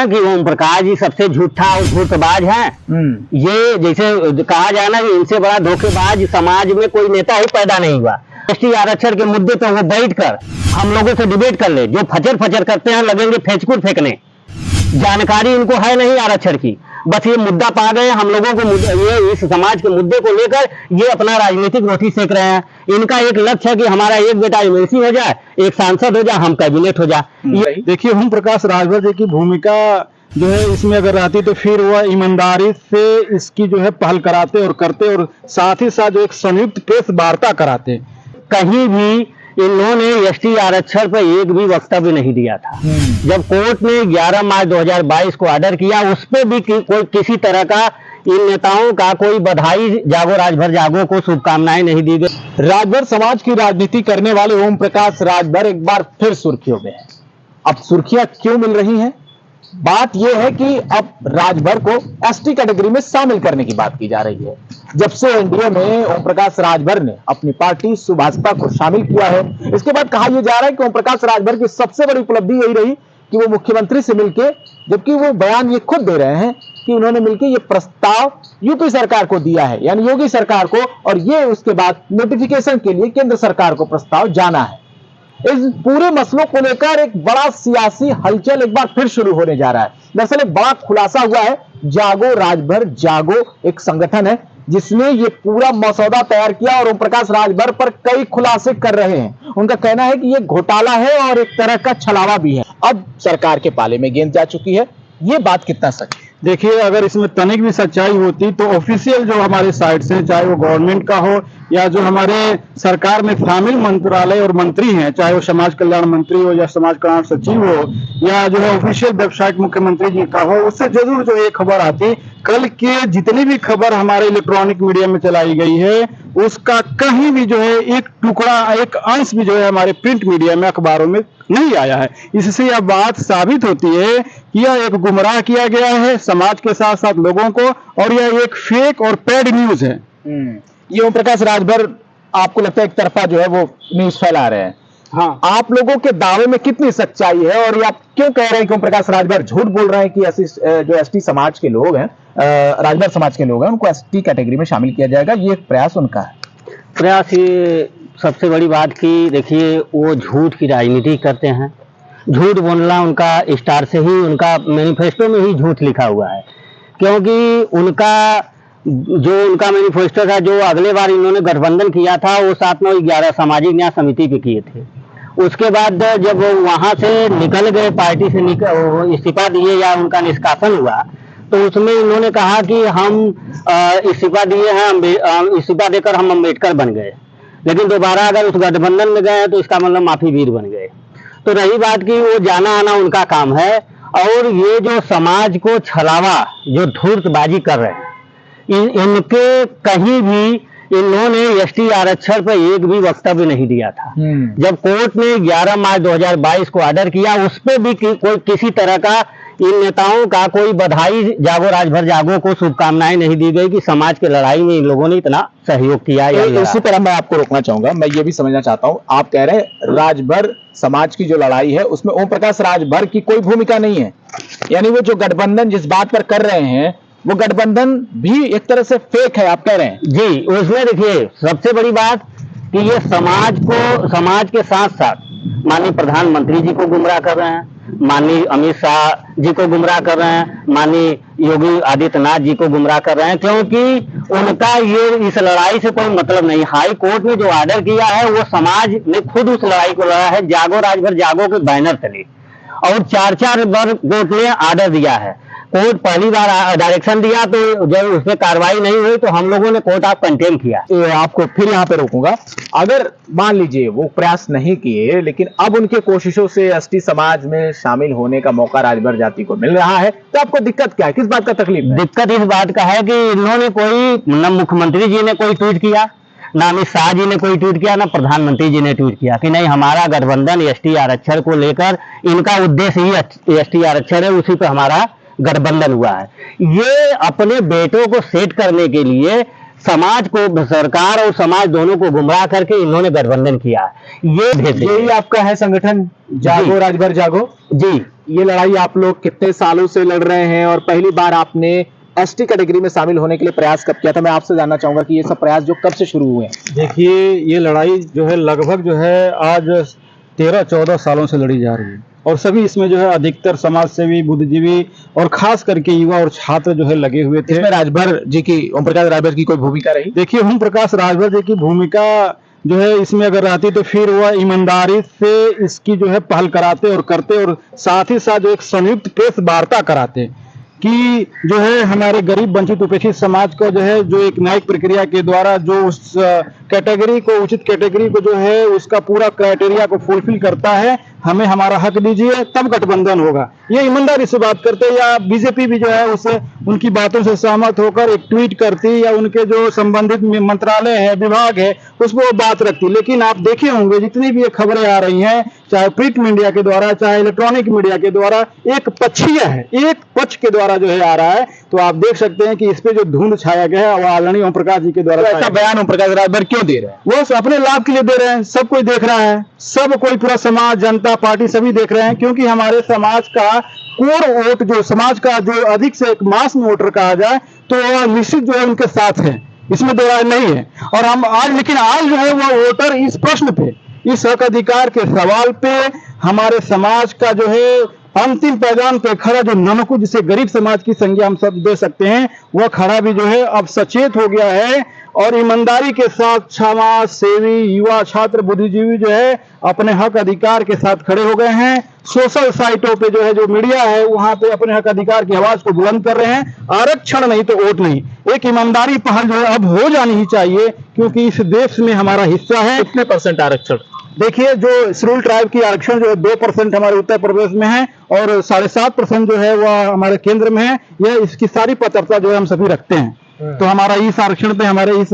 ना कि ओम प्रकाश जी सबसे झूठा और झूठबाज हैं। ये जैसे कहा जाए ना कि इनसे बड़ा धोखेबाज समाज में कोई नेता ही पैदा नहीं हुआ। एसटी आरक्षण के मुद्दे पर वो बैठकर हम लोगों से डिबेट कर ले, जो फचर फचर करते हैं लगेंगे फेंचकूट फेंकने। जानकारी इनको है नहीं आरक्षण की, बस ये मुद्दा पा गए हम लोगों को, ये इस समाज के मुद्दे को लेकर ये अपना राजनीतिक रोटी सेक रहे हैं। इनका एक लक्ष्य है कि हमारा एक बेटा एमएलसी हो जाए, एक सांसद हो जाए, हम कैबिनेट हो जाए। देखिए ओम प्रकाश राजभर जी की भूमिका जो है इसमें अगर रहती तो फिर वह ईमानदारी से इसकी जो है पहल कराते और करते, और साथ ही साथ जो एक संयुक्त प्रेस वार्ता कराते। कहीं भी इन्होंने एसटी आरक्षण पर एक भी वक्तव्य नहीं दिया था। जब कोर्ट ने 11 मार्च 2022 को ऑर्डर किया, उस पर भी कोई किसी तरह का इन नेताओं का कोई बधाई जागो राजभर जागो को शुभकामनाएं नहीं दी गई। राजभर समाज की राजनीति करने वाले ओम प्रकाश राजभर एक बार फिर सुर्खियों में है। अब सुर्खियां क्यों मिल रही हैं? बात यह है कि अब राजभर को एसटी कैटेगरी में शामिल करने की बात की जा रही है। जब से एनडीए में ओम प्रकाश राजभर ने अपनी पार्टी सुभाषपा को शामिल किया है, इसके बाद कहा यह जा रहा है कि ओम प्रकाश राजभर की सबसे बड़ी उपलब्धि यही रही कि वो मुख्यमंत्री से मिलके, जबकि वो बयान ये खुद दे रहे हैं कि उन्होंने मिलकर ये प्रस्ताव यूपी सरकार को दिया है, यानी योगी सरकार को, और ये उसके बाद नोटिफिकेशन के लिए केंद्र सरकार को प्रस्ताव जाना है। इस पूरे मसलों को लेकर एक बड़ा सियासी हलचल एक बार फिर शुरू होने जा रहा है। दरअसल एक बड़ा खुलासा हुआ है। जागो राजभर जागो एक संगठन है जिसने ये पूरा मसौदा तैयार किया और ओम प्रकाश राजभर पर कई खुलासे कर रहे हैं। उनका कहना है कि ये घोटाला है और एक तरह का छलावा भी है। अब सरकार के पाले में गेंद जा चुकी है। ये बात कितना सच है? देखिए अगर इसमें तनिक भी सच्चाई होती तो ऑफिशियल जो हमारे साइड से, चाहे वो गवर्नमेंट का हो या जो हमारे सरकार में शामिल मंत्रालय और मंत्री हैं, चाहे वो समाज कल्याण मंत्री हो या समाज कल्याण सचिव हो या जो है ऑफिशियल वेबसाइट मुख्यमंत्री जी का हो, उससे जरूर जो एक खबर आती। कल के जितनी भी खबर हमारे इलेक्ट्रॉनिक मीडिया में चलाई गई है उसका कहीं भी जो है एक टुकड़ा, एक अंश भी जो है हमारे प्रिंट मीडिया में, अखबारों में नहीं आया है। इससे यह बात साबित होती है कि यह एक गुमराह किया गया है समाज के साथ साथ लोगों को, और यह एक फेक और पेड न्यूज है। ये ओम प्रकाश राजभर आपको लगता है एक तरफा जो है वो न्यूज फैला रहे हैं? हाँ, आप लोगों के दावे में कितनी सच्चाई है, और ये आप क्यों कह रहे हैं कि ओम प्रकाश राजभर झूठ बोल रहे हैं कि जो एसटी समाज के लोग हैं, राजभर समाज के लोग हैं, उनको एसटी कैटेगरी में शामिल किया जाएगा? ये एक प्रयास उनका है। प्रयास ये सबसे बड़ी बात की, देखिए वो झूठ की राजनीति करते हैं। झूठ बोलना उनका स्टार से ही, उनका मैनिफेस्टो में ही झूठ लिखा हुआ है। क्योंकि उनका मैनिफेस्टो था, जो अगले बार इन्होंने गठबंधन किया था, वो 7/9/11 सामाजिक न्याय समिति पे किए थे। उसके बाद जब वो वहां से निकल गए, पार्टी से इस्तीफा दिए या उनका निष्कासन हुआ, तो उसमें इन्होंने कहा कि हम इस्तीफा दिए हैं, इस्तीफा देकर हम अम्बेडकर बन गए। लेकिन दोबारा अगर उस गठबंधन में गए तो इसका मतलब माफी वीर बन गए। तो रही बात की वो जाना आना उनका काम है, और ये जो समाज को छलावा, जो धूर्तबाजी कर रहे हैं, इनके कहीं भी इन्होंने एसटी आरक्षण पर एक भी वक्तव्य नहीं दिया था। जब कोर्ट ने 11 मार्च 2022 को ऑर्डर किया, उस पर भी कोई किसी तरह का इन नेताओं का कोई बधाई जागो राजभर जागो को शुभकामनाएं नहीं दी गई कि समाज की लड़ाई में इन लोगों ने इतना सहयोग किया। इसी पर मैं आपको रोकना चाहूंगा। मैं ये भी समझना चाहता हूं, आप कह रहे हैं राजभर समाज की जो लड़ाई है उसमें ओम प्रकाश राजभर की कोई भूमिका नहीं है, यानी वो जो गठबंधन जिस बात पर कर रहे हैं वो गठबंधन भी एक तरह से फेक है, आप कह रहे हैं? जी, उसमें देखिए सबसे बड़ी बात कि ये समाज के साथ साथ माननीय प्रधानमंत्री जी को गुमराह कर रहे हैं, माननीय अमित शाह जी को गुमराह कर रहे हैं, माननीय योगी आदित्यनाथ जी को गुमराह कर रहे हैं। क्योंकि उनका ये इस लड़ाई से कोई मतलब नहीं। हाई कोर्ट ने जो ऑर्डर किया है वो समाज ने खुद उस लड़ाई को लड़ा है, जागो राजभर जागो के बैनर तले, और 4 बार कोर्ट ने ऑर्डर दिया है। कोर्ट पहली बार डायरेक्शन दिया तो जब उसमें कार्रवाई नहीं हुई तो हम लोगों ने कोर्ट ऑफ कंटेम्प्ट किया। तो आपको फिर यहाँ पे रोकूंगा। अगर मान लीजिए वो प्रयास नहीं किए, लेकिन अब उनके कोशिशों से एसटी समाज में शामिल होने का मौका राजभर जाति को मिल रहा है, तो आपको दिक्कत क्या है? किस बात का तकलीफ है? दिक्कत इस बात का है कि इन्होंने न मुख्यमंत्री जी ने कोई ट्वीट किया, ना अमित शाह जी ने कोई ट्वीट किया, ना प्रधानमंत्री जी ने ट्वीट किया कि नहीं हमारा गठबंधन एसटी आरक्षण को लेकर, इनका उद्देश्य ही एसटी आरक्षण है, उसी पर हमारा गठबंधन हुआ है। ये अपने बेटों को सेट करने के लिए समाज को, सरकार और समाज दोनों को गुमराह करके इन्होंने गठबंधन किया है। ये भेद यही आपका है संगठन जागो राजभर जागो जी। ये लड़ाई आप लोग कितने सालों से लड़ रहे हैं और पहली बार आपने एसटी कैटेगरी में शामिल होने के लिए प्रयास कब किया था? मैं आपसे जानना चाहूंगा कि ये सब प्रयास जो कब से शुरू हुए हैं। देखिए, ये लड़ाई जो है लगभग जो है आज 13-14 सालों से लड़ी जा रही है और सभी इसमें जो है अधिकतर समाज सेवी, बुद्धिजीवी और खास करके युवा और छात्र जो है लगे हुए थे। इसमें राजभर जी की, ओम प्रकाश राजभर की कोई भूमिका रही? देखिए, ओम प्रकाश राजभर जी की भूमिका जो है इसमें अगर रहती तो फिर वह ईमानदारी से इसकी जो है पहल कराते और करते और साथ ही साथ जो एक संयुक्त प्रेस वार्ता कराते कि जो है हमारे गरीब वंचित उपेक्षित समाज को जो है जो एक न्यायिक प्रक्रिया के द्वारा जो उस कैटेगरी को, उचित कैटेगरी को जो है उसका पूरा क्राइटेरिया को फुलफिल करता है, हमें हमारा हक दीजिए, तब गठबंधन होगा। ये ईमानदारी से बात करते, या बीजेपी भी जो है उससे उनकी बातों से सहमत होकर एक ट्वीट करती या उनके जो संबंधित मंत्रालय है, विभाग है, उसमें वो बात रखती। लेकिन आप देखे होंगे जितनी भी ये खबरें आ रही हैं, चाहे प्रिंट मीडिया के द्वारा, चाहे इलेक्ट्रॉनिक मीडिया के द्वारा, एक पक्षीय है, एक पक्ष के द्वारा जो है आ रहा है। तो आप देख सकते हैं कि इस पे जो धुंध छाया गया है वो आदरणीय ओम प्रकाश जी के द्वारा। ऐसा बयान ओम प्रकाश राजभर क्यों दे रहे हैं? वो अपने लाभ के लिए दे रहे हैं, सब कोई देख रहा है, सब कोई, पूरा समाज, जनता पार्टी सभी देख रहे हैं, क्योंकि हमारे समाज का कोर वोट, जो समाज का जो अधिक से एक मास में वोटर कहा जाए तो वह निश्चित जो है उनके साथ है, इसमें दो राय नहीं है। और हम आज, लेकिन आज जो है वह वोटर इस प्रश्न पे, इस हक अधिकार के सवाल पे हमारे समाज का जो है अंतिम पैगाम पे खड़ा, जो नमक जिसे गरीब समाज की संज्ञा हम सब दे सकते हैं, वह खड़ा भी जो है अब सचेत हो गया है और ईमानदारी के साथ समाज सेवी, युवा, छात्र, बुद्धिजीवी जो है अपने हक अधिकार के साथ खड़े हो गए हैं। सोशल साइटों पे जो है, जो मीडिया है, वहां पे अपने हक अधिकार की आवाज को बुलंद कर रहे हैं। आरक्षण नहीं तो वोट नहीं, एक ईमानदारी पहल जो है अब हो जानी ही चाहिए, क्योंकि इस देश में हमारा हिस्सा है। कितने % आरक्षण? देखिए, जो शेड्यूल ट्राइब की आरक्षण जो है 2% हमारे उत्तर प्रदेश में है और 7.5% जो है वह हमारे केंद्र में है। यह इसकी सारी पात्रता जो है हम सभी रखते हैं, तो हमारा इस आरक्षण पे, हमारे इस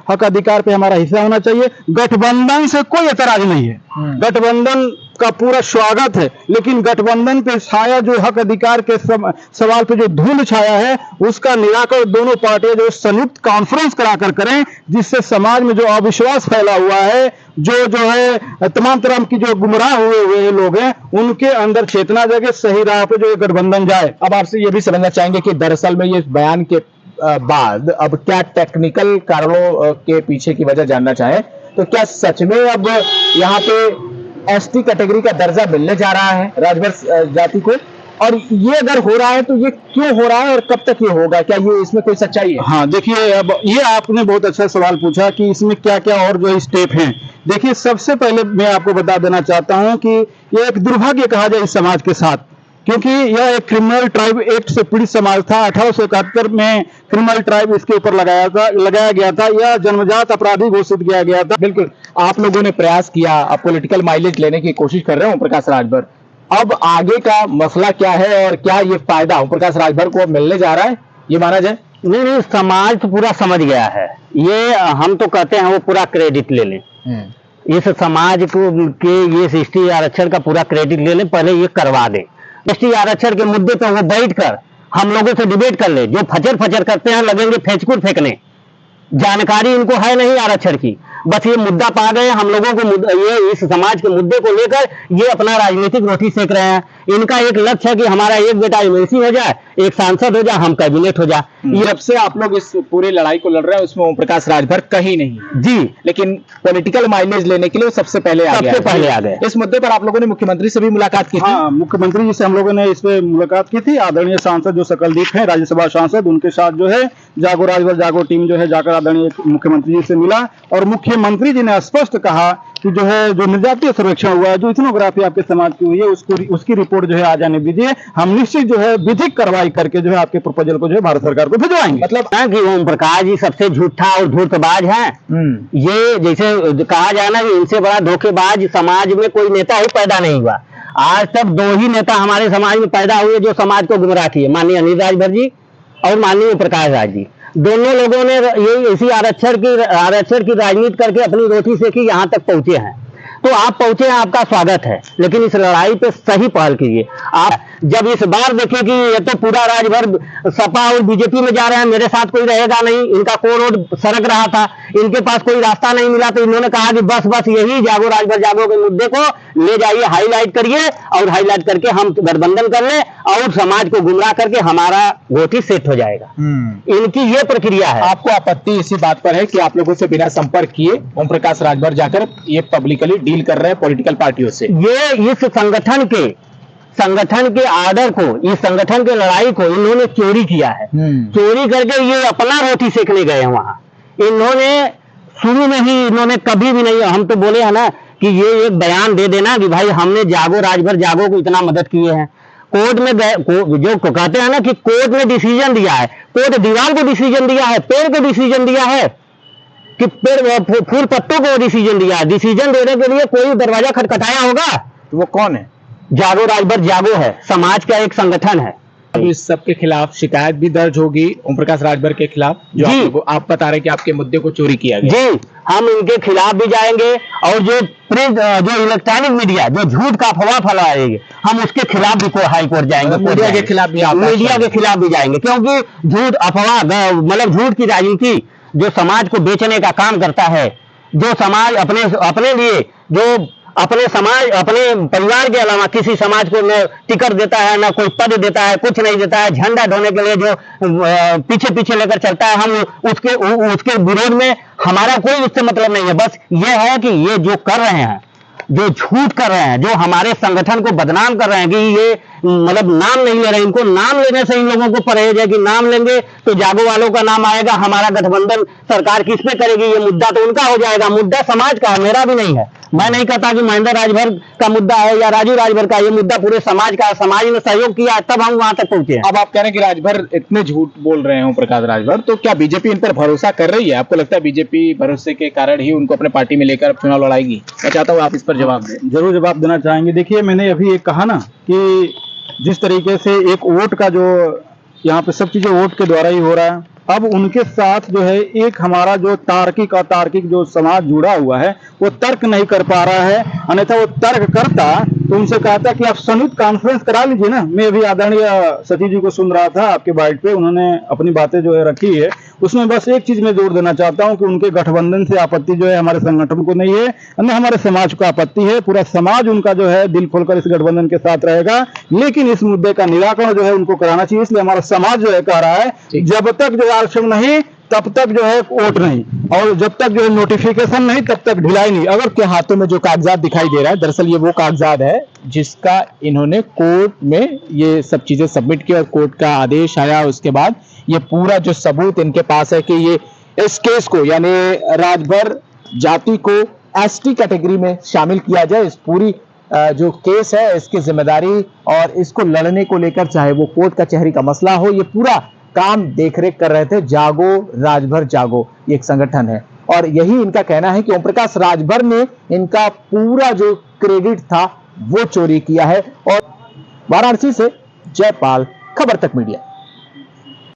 हक अधिकार पे हमारा हिस्सा होना चाहिए। गठबंधन से कोई ऐतराज नहीं है, गठबंधन का पूरा स्वागत है, लेकिन गठबंधन पे छाया जो हक अधिकार के सवाल पे जो धूल छाया है, उसका निराकरण दोनों पार्टियां जो संयुक्त कॉन्फ्रेंस कराकर करें, जिससे समाज में जो अविश्वास फैला हुआ है, जो है तमाम तरह की जो गुमराह हुए लोग हैं, उनके अंदर चेतना जगे, सही राह पे जो गठबंधन जाए। अब आपसे ये भी समझना चाहेंगे कि दरअसल में ये बयान के बाद अब क्या टेक्निकल कारणों के पीछे की वजह जानना चाहें तो क्या सच में अब यहाँ पे एसटी कैटेगरी का दर्जा मिलने जा रहा है राजभर जाति को? और ये अगर हो रहा है तो ये क्यों हो रहा है और कब तक ये होगा? क्या ये इसमें कोई सच्चाई है? हाँ, देखिए, अब ये आपने बहुत अच्छा सवाल पूछा कि इसमें क्या क्या और जो स्टेप हैं। देखिए, सबसे पहले मैं आपको बता देना चाहता हूँ कि ये एक दुर्भाग्य कहा जाए इस समाज के साथ, क्योंकि यह एक क्रिमिनल ट्राइब एक्ट से पीड़ित समाज था। 1871 में क्रिमिनल ट्राइब इसके ऊपर लगाया गया था। यह जन्मजात अपराधी घोषित किया गया था। बिल्कुल, आप लोगों ने प्रयास किया, आप पॉलिटिकल माइलेज लेने की कोशिश कर रहे हैं ओम प्रकाश राजभर। अब आगे का मसला क्या है और क्या ये फायदा ओम प्रकाश राजभर को मिलने जा रहा है, ये माना जाए? नहीं, समाज तो पूरा समझ गया है। ये हम तो कहते हैं वो पूरा क्रेडिट ले लें, इस समाज को के ये एसटी आरक्षण का पूरा क्रेडिट ले लें, पहले ये करवा दें। एसटी आरक्षण के मुद्दे पर वो बैठकर हम लोगों से डिबेट कर ले। जो फचर करते हैं लगेंगे फेंचकूट फेंकने, जानकारी इनको है नहीं आरक्षण की, बस ये मुद्दा पा गए हम लोगों को, ये इस समाज के मुद्दे को लेकर ये अपना राजनीतिक रोटी सेक रहे हैं। इनका एक लक्ष्य है कि हमारा एक बेटा एमएलसी हो जाए, एक सांसद हो जाए, हम कैबिनेट हो जाए। जब से आप लोग इस पूरी लड़ाई को लड़ रहे हैं उसमें ओम प्रकाश राजभर कहीं नहीं जी, लेकिन पॉलिटिकल माइलेज लेने के लिए वो सबसे पहले आ गए। इस मुद्दे पर आप लोगों ने मुख्यमंत्री से भी मुलाकात की थी? हाँ, मुख्यमंत्री जी से हम लोगों ने इस पे मुलाकात की थी। आदरणीय सांसद जो सकलदीप हैं, राज्यसभा सांसद, उनके साथ जो है जागो राजभर जागो टीम जो है जाकर आदरणीय मुख्यमंत्री जी से मिला और मुख्यमंत्री जी ने स्पष्ट कहा कि जो है जो निर्जातीय सर्वेक्षण हुआ है, जो इथनोग्राफी आपके समाज की हुई है, उसकी रिपोर्ट जो है आ जाने दीजिए। हम निश्चित जो है विधिक कार्रवाई करके जो है आपके प्रपोजल को जो है भारत सरकार को भिजवाएंगे। मतलब कि ओम प्रकाश जी सबसे झूठा और धूर्तबाज हैं। ये जैसे कहा जाए ना कि इनसे बड़ा धोखेबाज समाज में कोई नेता ही पैदा नहीं हुआ। आज तक 2 ही नेता हमारे समाज में पैदा हुए जो समाज को गुमराह किए, माननीय अनिल राजभर जी और माननीय प्रकाश राज जी। दोनों लोगों ने ये इसी आरक्षण की राजनीति करके अपनी रोटी सेकी, यहाँ तक पहुंचे हैं। तो आप पहुंचे, आपका स्वागत है, लेकिन इस लड़ाई पे सही पहल कीजिए। आप जब इस बार देखें कि ये तो पूरा राजभर सपा और बीजेपी में जा रहे हैं, मेरे साथ कोई रहेगा नहीं, इनका कोर रोड सरक रहा था, इनके पास कोई रास्ता नहीं मिला, तो इन्होंने कहा कि बस बस यही जागो राजभर जागो के मुद्दे को ले जाइए, हाईलाइट करिए, और हाईलाइट करके हम गठबंधन कर ले और समाज को गुमराह करके हमारा वोट ही सेट हो जाएगा। इनकी ये प्रक्रिया है। आपको आपत्ति इसी बात पर है कि आप लोगों से बिना संपर्क किए ओम प्रकाश राजभर जाकर ये पब्लिकली डील कर रहे हैं पॉलिटिकल पार्टियों से। ये इस संगठन के आर्डर को, इस संगठन के लड़ाई को इन्होंने चोरी किया है। चोरी करके ये अपना रोटी सेकने गए हैं वहां। इन्होंने शुरू में ही, इन्होंने कभी भी नहीं, हम तो बोले हैं ना कि ये एक बयान दे देना कि भाई हमने जागो राजभर जागो को इतना मदद किए हैं। कोर्ट में गए, जो कहते हैं ना कि कोर्ट ने डिसीजन दिया है, कोर्ट दीवार को डिसीजन दिया है, पेड़ को डिसीजन दिया है, कि पेड़ फूल पत्तों को डिसीजन दिया है। डिसीजन देने के लिए कोई दरवाजा खटखटाया होगा? तो वो कौन है? जागो राजभर जागो है, समाज का एक संगठन है। अब इस सब के खिलाफ शिकायत भी दर्ज होगी ओम प्रकाश राजभर के खिलाफ, जो आप बता रहे हैं कि आपके मुद्दे को चोरी किया गया। जी, हम इनके खिलाफ भी जाएंगे, और जो प्रिंट, जो इलेक्ट्रॉनिक मीडिया जो झूठ का अफवाह फैलाएगी, हम उसके खिलाफ भी हाई कोर्ट जाएंगे, मीडिया के खिलाफ भी, मीडिया के खिलाफ भी जाएंगे, क्योंकि झूठ अफवाह, मतलब झूठ की राजनीति जो समाज को बेचने का काम करता है, जो समाज अपने लिए, जो अपने समाज, अपने परिवार के अलावा किसी समाज को न टिकट देता है, न कोई पद देता है, कुछ नहीं देता है, झंडा ढोने के लिए जो पीछे पीछे लेकर चलता है, हम उसके विरोध में हमारा कोई उससे मतलब नहीं है। बस ये है कि ये जो कर रहे हैं, जो झूठ कर रहे हैं, जो हमारे संगठन को बदनाम कर रहे हैं, कि ये मतलब नाम नहीं ले रहे, इनको नाम लेने से इन लोगों को परहेज है कि नाम लेंगे तो जागो वालों का नाम आएगा, हमारा गठबंधन सरकार किस पे करेगी, ये मुद्दा तो उनका हो जाएगा। मुद्दा समाज का है, मेरा भी नहीं है। मैं नहीं कहता कि महेंद्र राजभर का मुद्दा है या राजू राजभर का, ये मुद्दा पूरे समाज का है। समाज ने सहयोग किया तब हम वहां तक पहुंचे हैं। अब आप कह रहे हैं कि राजभर इतने झूठ बोल रहे हैं ओम प्रकाश राजभर, तो क्या बीजेपी इन पर भरोसा कर रही है? आपको लगता है बीजेपी भरोसे के कारण ही उनको अपने पार्टी में लेकर चुनाव लड़ाएगी? मैं चाहता हूँ आप इस पर जवाब दें। जरूर जवाब देना चाहेंगे। देखिए, मैंने अभी एक कहा ना कि जिस तरीके से एक वोट का जो यहाँ पे सब चीजें वोट के द्वारा ही हो रहा है, अब उनके साथ जो है एक हमारा जो तार्किक अतार्किक जो समाज जुड़ा हुआ है वो तर्क नहीं कर पा रहा है। अन्यथा वो तर्क करता तो उनसे कहता कि आप संयुक्त कॉन्फ्रेंस करा लीजिए ना। मैं अभी आदरणीय सतीश जी को सुन रहा था, आपके बाइट पे उन्होंने अपनी बातें जो है रखी है, उसमें बस एक चीज मैं जोर देना चाहता हूं कि उनके गठबंधन से आपत्ति जो है हमारे संगठन को नहीं है, न हमारे समाज को आपत्ति है। पूरा समाज उनका जो है दिल खोलकर इस गठबंधन के साथ रहेगा, लेकिन इस मुद्दे का निराकरण जो है उनको कराना चाहिए। इसलिए हमारा समाज जो है कह रहा है जब तक जो आरक्षण नहीं तब तक जो है वोट नहीं, और जब तक जो है नोटिफिकेशन नहीं तब तक ढिलाई नहीं। अगर के हाथों में जो कागजात दिखाई दे रहा है, दरअसल ये वो कागजात है जिसका इन्होंने कोर्ट में ये सब चीजें सबमिट की और कोर्ट का आदेश आया। उसके बाद ये पूरा जो सबूत इनके पास है कि ये इस केस को, यानी राजभर जाति को एसटी कैटेगरी में शामिल किया जाए, इस पूरी जो केस है इसकी जिम्मेदारी और इसको लड़ने को लेकर, चाहे वो कोर्ट कचहरी का मसला हो, ये पूरा काम देखरेख कर रहे थे जागो राजभर जागो, ये एक संगठन है। और यही इनका कहना है कि ओम प्रकाश राजभर ने इनका पूरा जो क्रेडिट था वो चोरी किया है। और वाराणसी से जयपाल, खबर तक मीडिया।